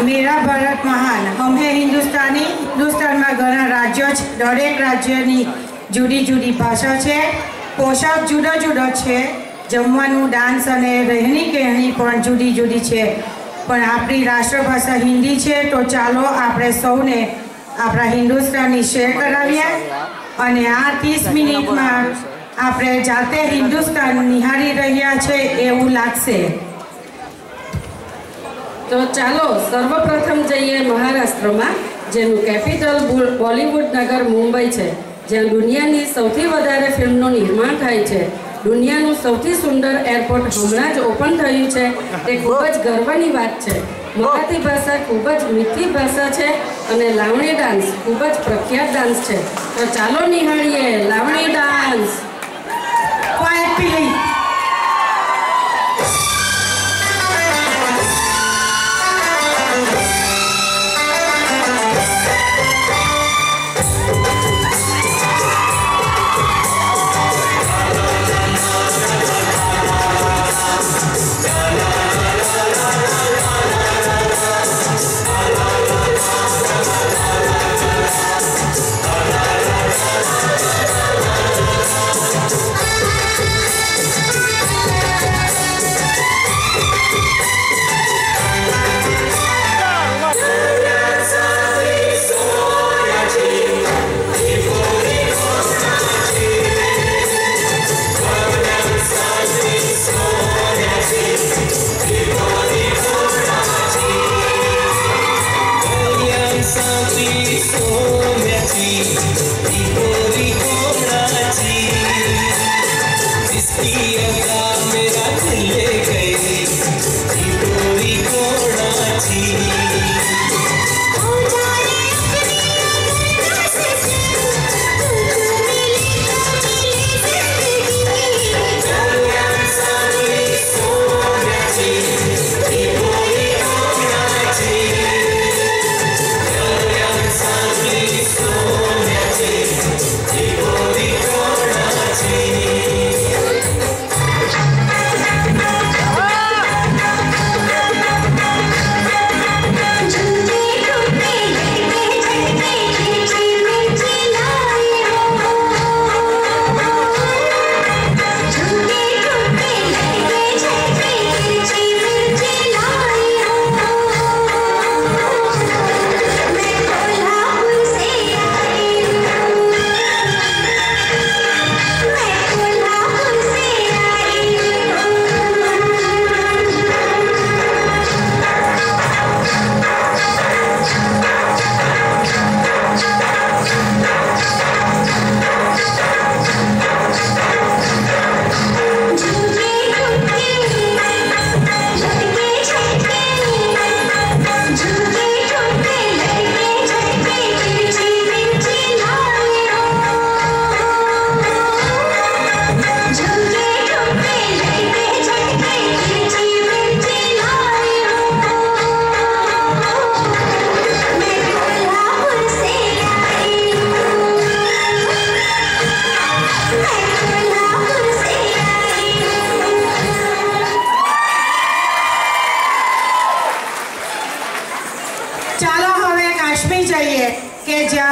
मेरा भारत महान अमे हिंदुस्तानी हिंदुस्तान में घना राज्यों दरेक राज्य जुदी जुदी भाषा है पोशाक जुदा जुदा है जमवानुं डांस अने रहनी कहेनी पण जुदी जुदी है पण आपणी राष्ट्रभाषा हिंदी है तो चलो आपणे सौने आपणा हिंदुस्तानी शेर करावीए अने आ 30 मिनिट में आपणे जाते हिंदुस्तान निहारी रह्या छे एवुं लागशे। तो चलो सर्वप्रथम जाइए महाराष्ट्र में जेनु कैपिटल बॉलीवुड नगर मुंबई है ज्यां दुनियानी सौथी वधारे फिल्मों निर्माण थाय छे। दुनियाનું સૌથી સુંદર એરપોર્ટ હમણાં જ ઓપન થયું છે તે ખૂબ જ ગર્વની વાત છે। મરાઠી ભાષા ખૂબ જ મીઠી ભાષા છે અને લાવણી ડાન્સ ખૂબ જ પ્રખ્યાત ડાન્સ છે। તો ચાલો નિહાળીએ લાવણી ડાન્સ।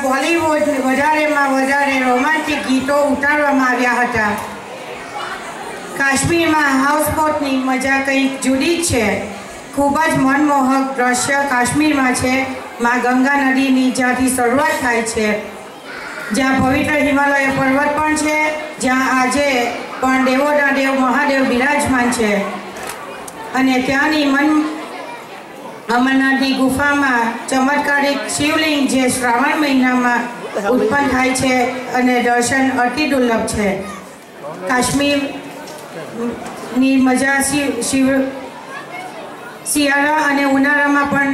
बॉलीवुड वधारे में वधारे रोमांटिक गीतों उतारवामां आव्या हता। काश्मीर में हाउसबोट की मजा कई जुदी है। खूब ज मनमोहक दृश्य काश्मीर में है। माँ गंगा नदी की ज्यांथी शरूआत थाय छे, ज्यां पवित्र हिमालय पर्वत पण छे, ज्यां आजे पण देवोना देव महादेव विराजमान है। अने त्यानी अमरनाथ की गुफा में चमत्कारिक शिवलिंग जे श्रावण महीना में उत्पन्न थाय छे अने दर्शन अति दुर्लभ है। काश्मीर नी मजा शियाळा अने उनाळा में पण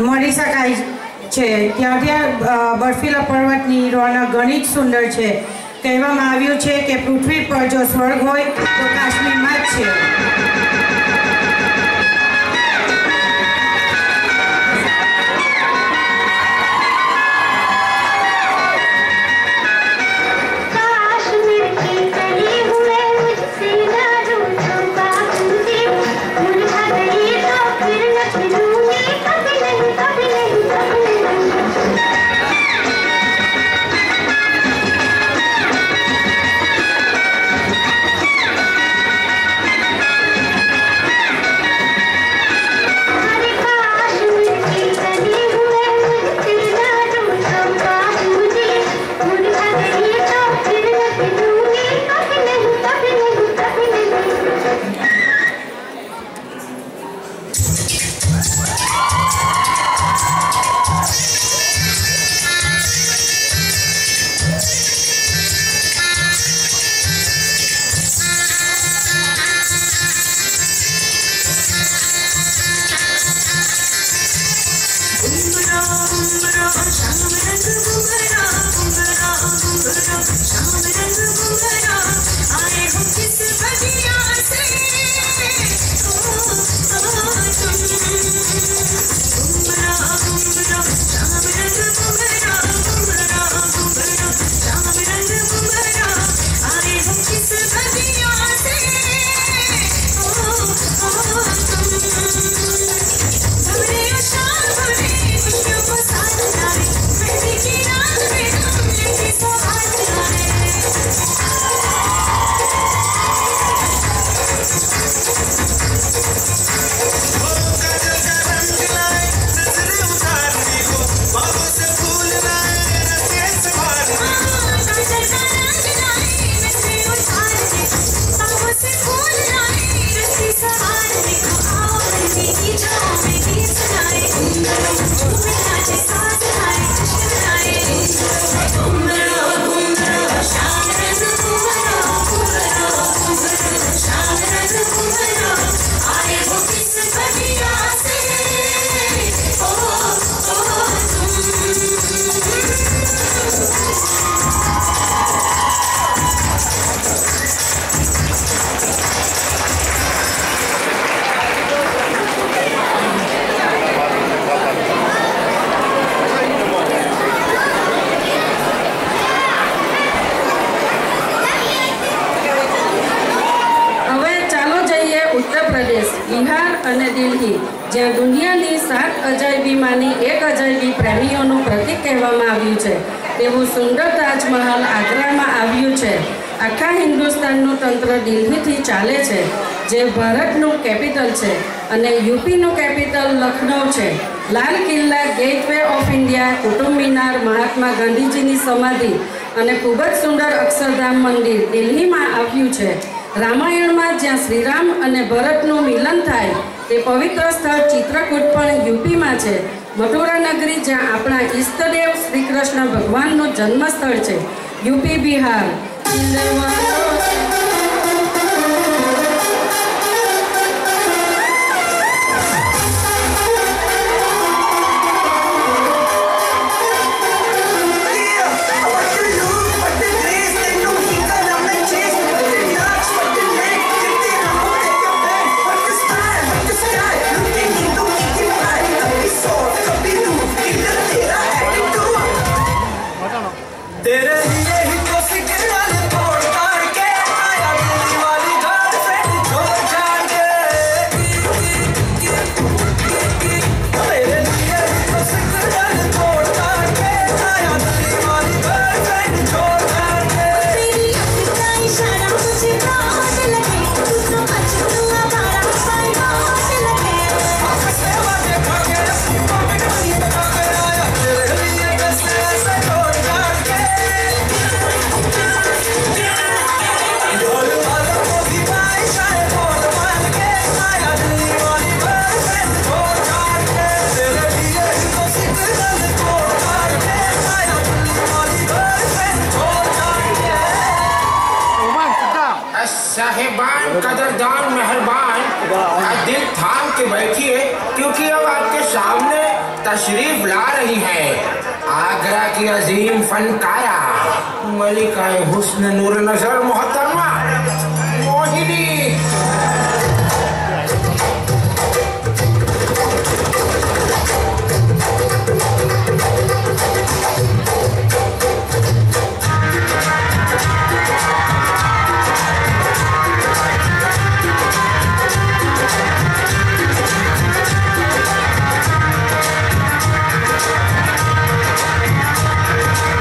मळी शकाय छे। त्यां बर्फीला पर्वतनी रौनक घणी ज सुंदर है। कहेवामां आव्युं छे के पृथ्वी पर जो स्वर्ग होय तो काश्मीर में ज छे। काश બિહાર અને દિલ્હી, જ્યાં દુનિયાની 7 અજાયબીમાંની એક અજાયબી પ્રેમીઓનું પ્રતીક કહેવામાં આવ્યું છે તેવું સુંદર તાજમહલ આગ્રામાં આવ્યું છે. આખા હિન્દુસ્તાનનું તંત્ર દિલ્હીથી ચાલે છે, જે ભારતનું કેપિટલ છે, અને યુપીનું કેપિટલ લખનઉ છે. Lal Qila, gateway of India, Qutub Minar, મહાત્મા ગાંધીજીની સમાધિ અને ખૂબ જ સુંદર અક્ષરધામ મંદિર દિલ્હીમાં આવ્યું છે. રામાયણમાં જ્યાં શ્રીરામ અને ભરતનું મિલન થાય તે પવિત્ર સ્થળ ચિત્રકૂટ પણ યુપીમાં છે. મથુરા નગરી, જ્યાં આપણા ઈષ્ટદેવ શ્રી કૃષ્ણ ભગવાનનું જન્મસ્થળ છે, યુપી. બિહાર तेरे लिए ही तो सिग्नल तोड़ ताड़ के आया दिल्ली वाली गर्लफ्रेंड छोड़ छाड़ के. तेरे लिए ही तो सिग्नल तोड़ ताड़ के आया दिल्ली वाली गर्लफ्रेंड छोड़ छाड़ के. तेरी आँख का इशारा मुझे बहुत लगे, तू समझ लूँगा बारा बाई बहुत लगे. आपसे वादे खा के अपनी पॉकेट मनी बचा के आया तेरे लिए कैसे ऐसे तोड़ छाड़ के. ढोल वालों को भी बाइशाए बोल मान के आया दिल्ली वाली गर्लफ्रेंड छोड़ छाड़ के. तेरे लिए ही तो सिग्नल तोड़ ताड़ के आया दिल्ली वाली गर्लफ्रेंड छोड़ छाड़ के. साहिबान, कदरदान, मेहरबान, दिल थाम के बैठिए, क्योंकि अब आपके सामने तशरीफ ला रही है आगरा की अजीम फनकारा, मलिकाए हुस्न नूर नजर मोहतरमा मोहिनी.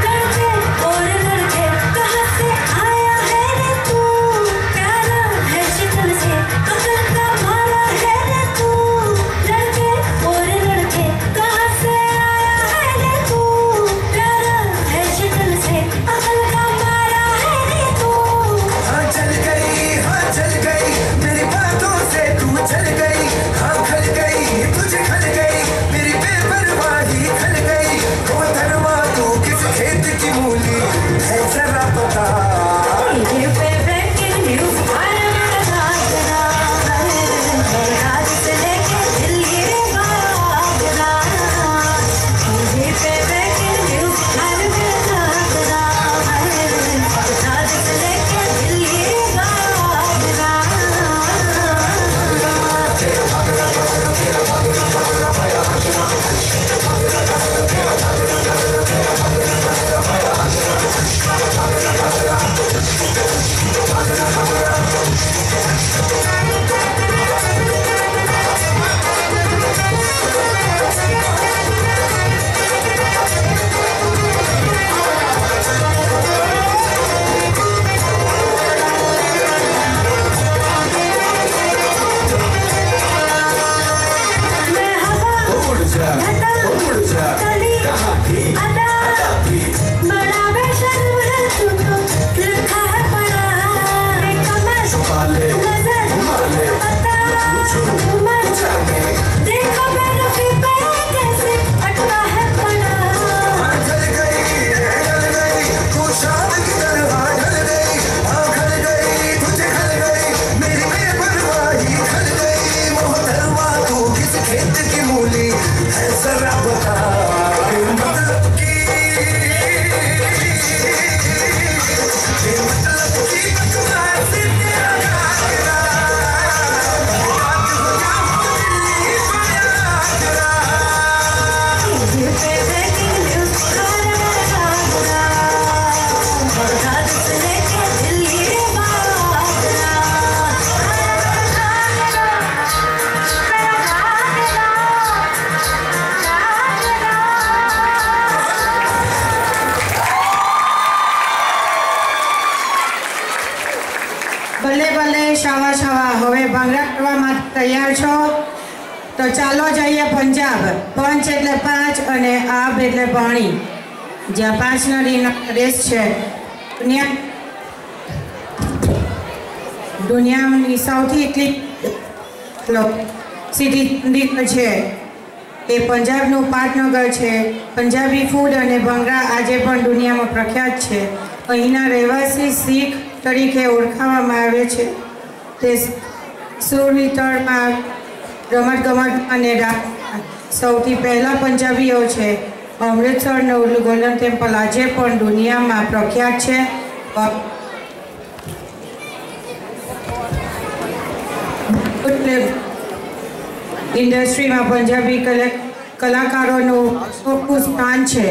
लड़के और लड़के कहाँ से आया है रे ચાલે શાવા શાવા હવે ભાંગડા કરવા માટે તૈયાર છો તો ચાલો જઈએ પંજાબ પંચ એટલે 5 અને આબ એટલે પાણી જ્યાં 5 નદીનો દેશ છે દુનિયાની સૌથી સીધી નદી છે એ પંજાબનું પાટનગર છે પંજાબી ફૂડ અને ભંગડા આજે પણ દુનિયામાં પ્રખ્યાત છે અહીંના રહેવાસી શીખ તરીકે ઓળખાવામાં આવે છે તે સુરવીતળમાં રમતગમત અને સૌથી પહેલા પંજાબીઓ છે અમૃતસરનું ગોલ્ડન ટેમ્પલ આજે પણ દુનિયામાં પ્રખ્યાત છે ઇન્ડસ્ટ્રીમાં પંજાબી કલાકારોનું મોટું સ્થાન છે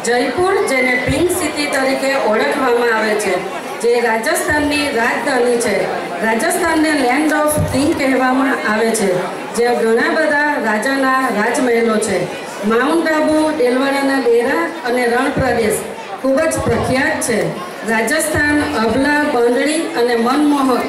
જયપુર જેને પિંક સિટી તરીકે ઓળખવામાં આવે છે જે રાજસ્થાનની રાજધાની છે રાજસ્થાનને લેન્ડ ઓફ કિંગ કહેવામાં આવે છે જ્યાં ઘણા બધા રાજાના રાજમહેલો છે માઉન્ટ આબુ દેલવાડાના ડેરા અને રણ પ્રદેશ ખૂબ જ પ્રખ્યાત છે રાજસ્થાન અબલા બંદડી અને મનમોહક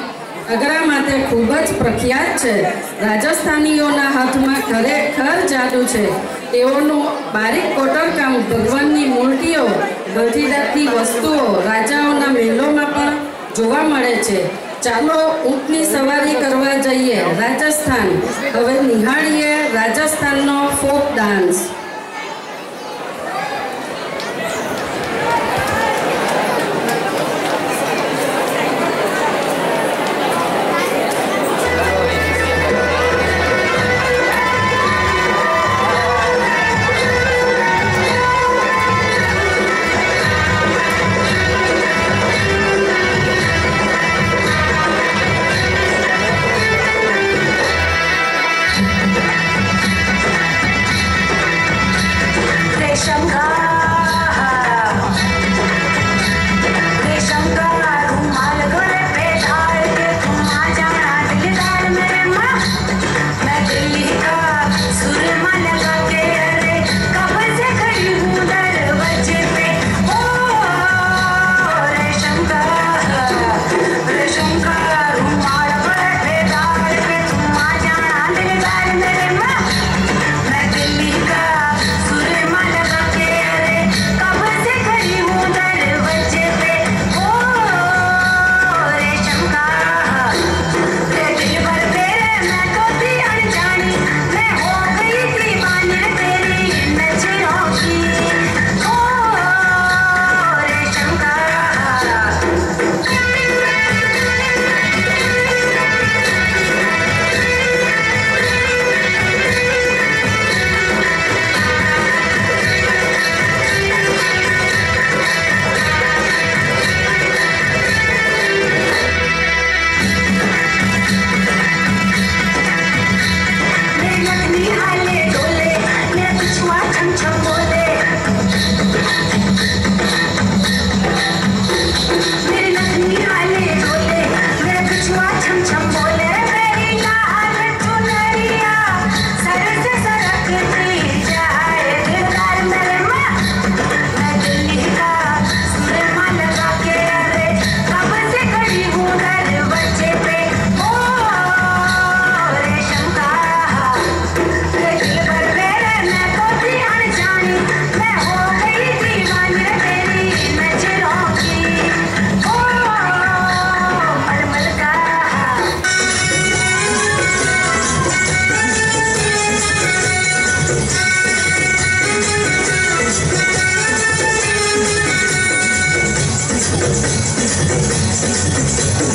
અગરા માટે ખૂબ જ પ્રખ્યાત છે રાજસ્થાનીઓના હાથમાં ખરેખર જાદુ છે તેઓનું બારીક કોતરકામ ભગવાનની મૂર્તિઓ ગંઠીદારની વસ્તુઓ રાજાઓના મહેલોમાં પણ જોવા મળે છે ચાલો ઊંટની સવારી કરવા જઈએ રાજસ્થાન હવે નિહાળીએ રાજસ્થાનનો ફોક ડાન્સ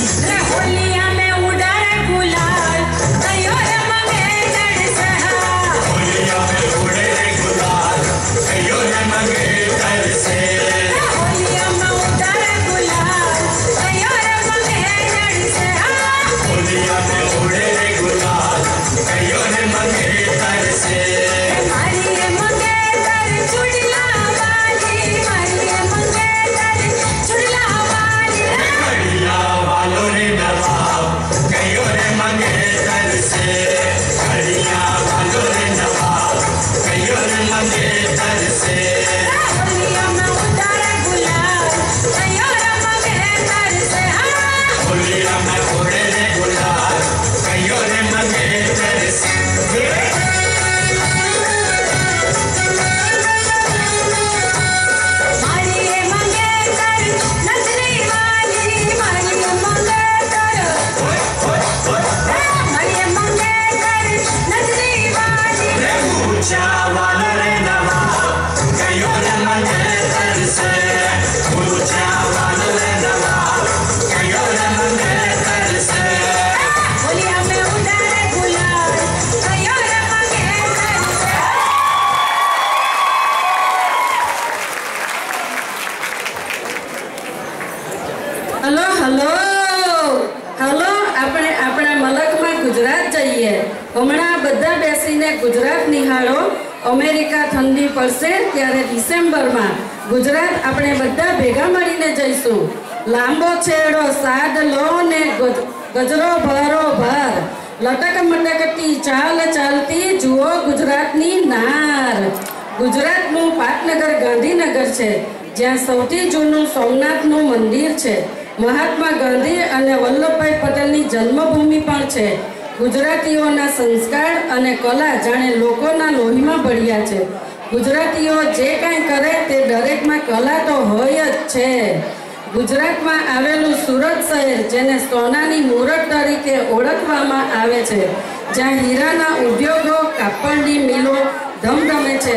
होलिया में उड़ा रे गुलाल कयो रे मंगेतर से होलिया में उड़े रे गुलाल कयो रे मंगेतर से होलिया में उड़ा रे गुलाल कयो रे मंगेतर से होलिया में उड़े रे गुलाल कयो रे मंगेतर से मारिए मंगेतर चुड़ला वाली मारिए मंगेतर चुड़ला वाली कड़िया वालों ने नवाब कयो रे मंगेतर से कड़िया वालों ने नवाब कयो रे मंगेतर से होलिया में उड़ा रे गुलाल कयो रे मंगेतर से होलिया में उड़े रे गुलाल कयो रे मंगेतर से मारिए मंगेतर नचने वाली मारिए मंगेतर मारिए मंगेतर नचने वाली ऊंचा वालों ने नवाब कयो रे मंगेतर से ऊंचा वालों ने नवाब कयो रे मंगेतर से होलिया में उड़ा रे गुलाल कयो रे मंगेतर से હલો હલો હલો આપણે આપણા મલકમાં ગુજરાત જઈએ હમણાં બધા બેસીને ગુજરાત નિહાળો અમેરિકા ઠંડી પડશે ત્યારે ડિસેમ્બરમાં ગુજરાત આપણે બધા ભેગા મળીને જઈશું લાંબો છેડો સાદ લો ને ગજરો ભરો ભર લટક મટકતી ચાલ ચાલતી જુઓ ગુજરાતની નાર ગુજરાતનું પાટનગર ગાંધીનગર છે જ્યાં સૌથી જૂનું સોમનાથનું મંદિર છે મહાત્મા ગાંધી અને વલ્લભભાઈ પટેલની જન્મભૂમિ પણ છે ગુજરાતીઓના સંસ્કાર અને કલા જાણે લોકોના લોહીમાં ભળ્યા છે ગુજરાતીઓ જે કાંઈ કરે તે દરેકમાં કલા તો હોય જ છે ગુજરાતમાં આવેલું સુરત શહેર જેને સોનાની મૂરત તરીકે ઓળખવામાં આવે છે જ્યાં હીરાના ઉદ્યોગો કાપડની મિલો ધમધમે છે